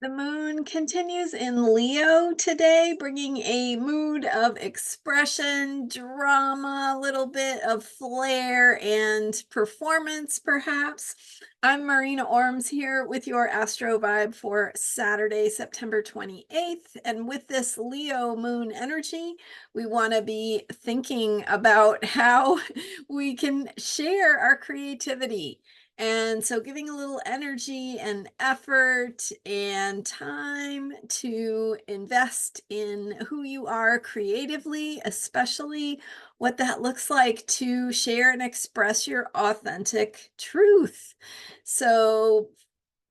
The moon continues in Leo today, bringing a mood of expression, drama, a little bit of flair and performance, perhaps. I'm Marina Orms here with your Astro vibe for Saturday, September 28th. And with this Leo moon energy, we want to be thinking about how we can share our creativity. And so giving a little energy and effort and time to invest in who you are creatively, especially what that looks like to share and express your authentic truth. So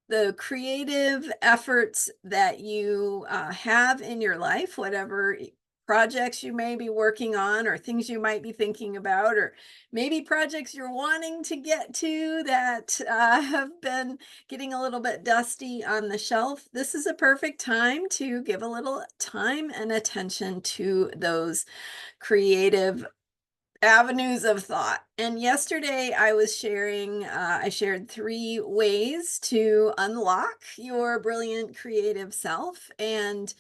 the creative efforts that you have in your life, whatever projects you may be working on, or things you might be thinking about, or maybe projects you're wanting to get to that have been getting a little bit dusty on the shelf. This is a perfect time to give a little time and attention to those creative avenues of thought. And yesterday I was sharing, I shared 3 ways to unlock your brilliant creative self. And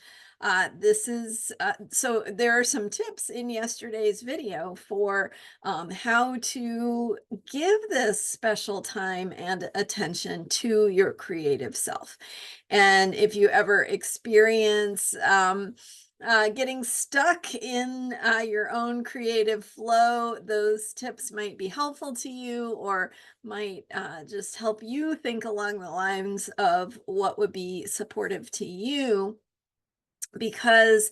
this is, so there are some tips in yesterday's video for how to give this special time and attention to your creative self. And if you ever experience, getting stuck in your own creative flow, those tips might be helpful to you, or might just help you think along the lines of what would be supportive to you, because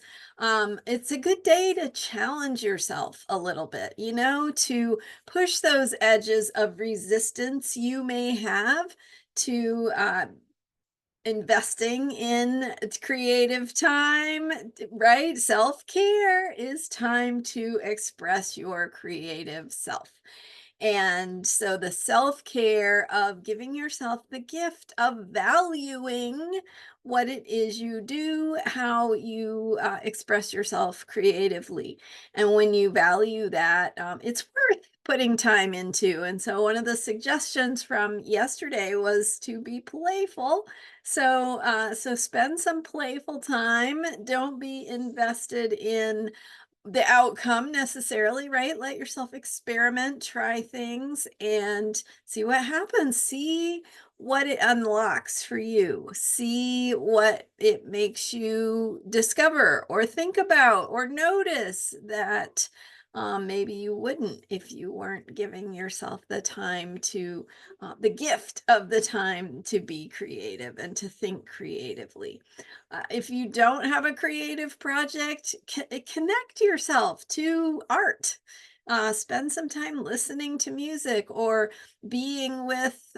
it's a good day to challenge yourself a little bit, to push those edges of resistance you may have to investing in creative time, right? Self-care is time to express your creative self. And so the self-care of giving yourself the gift of valuing what it is you do, how you express yourself creatively. And when you value that, it's worth putting time into. And so one of the suggestions from yesterday was to be playful. So spend some playful time. Don't be invested in the outcome necessarily, right? Let yourself experiment, try things, and see what happens. See what it unlocks for you. See what it makes you discover or think about or notice that maybe you wouldn't if you weren't giving yourself the time to, the gift of the time to be creative and to think creatively. If you don't have a creative project, connect yourself to art. Spend some time listening to music or being with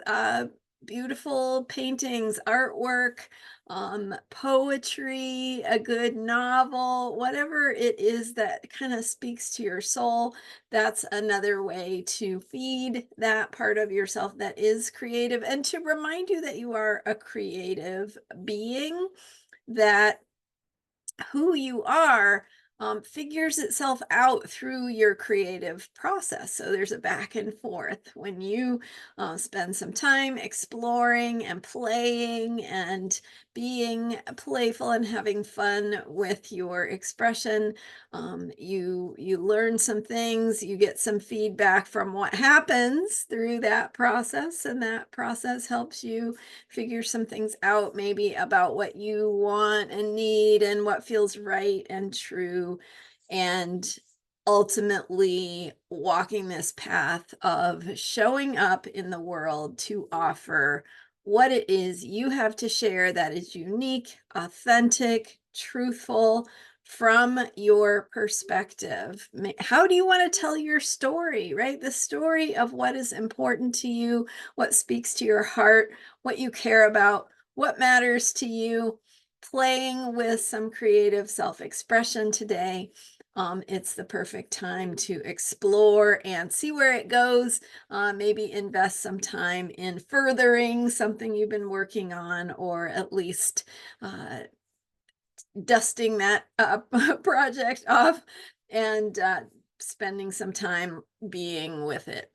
beautiful paintings, artwork, poetry, a good novel, whatever it is that kind of speaks to your soul. That's another way to feed that part of yourself that is creative and to remind you that you are a creative being, that who you are figures itself out through your creative process. So there's a back and forth when you spend some time exploring and playing and being playful and having fun with your expression. You learn some things, you get some feedback from what happens through that process, and that process helps you figure some things out, maybe about what you want and need and what feels right and true. And ultimately walking this path of showing up in the world to offer what it is you have to share that is unique, authentic, truthful, from your perspective. How do you want to tell your story, right? The story of what is important to you, what speaks to your heart, what you care about, what matters to you. Playing with some creative self-expression today. It's the perfect time to explore and see where it goes. Maybe invest some time in furthering something you've been working on, or at least dusting that project off and spending some time being with it.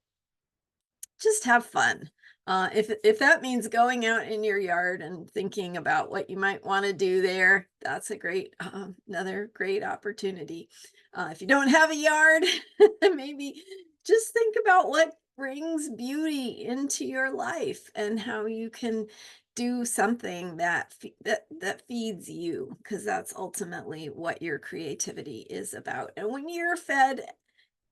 Just have fun. If that means going out in your yard and thinking about what you might want to do there, that's a great another great opportunity. If you don't have a yard, maybe just think about what brings beauty into your life and how you can do something that feeds you, because that's ultimately what your creativity is about. And when you're fed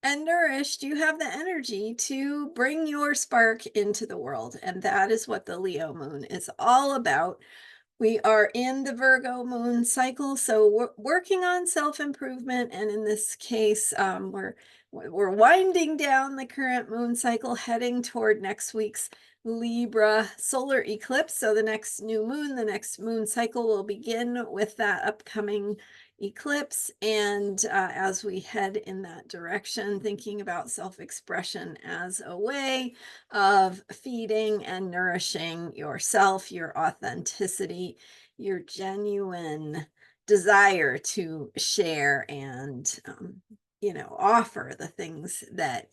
and nourished, you have the energy to bring your spark into the world. And that is what the Leo moon is all about. We are in the Virgo moon cycle, so we're working on self-improvement, and in this case, we're winding down the current moon cycle, heading toward next week's Libra solar eclipse. So the next new moon, the next moon cycle will begin with that upcoming eclipse, and as we head in that direction, thinking about self-expression as a way of feeding and nourishing yourself, your authenticity, your genuine desire to share and offer the things that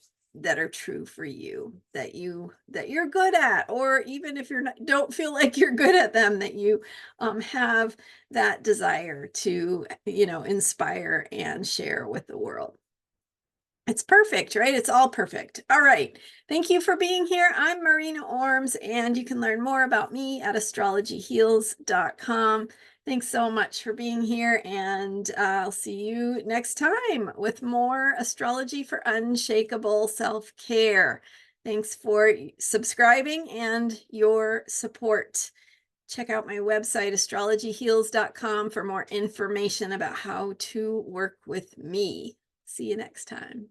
are true for you, that you're good at, or even if you're not, don't feel like you're good at them, that you have that desire to inspire and share with the world. It's perfect, right? It's all perfect. All right. Thank you for being here. I'm Marina Orms, and you can learn more about me at astrologyheals.com. Thanks so much for being here, and I'll see you next time with more astrology for unshakable self-care. Thanks for subscribing and your support. Check out my website, astrologyheals.com, for more information about how to work with me. See you next time.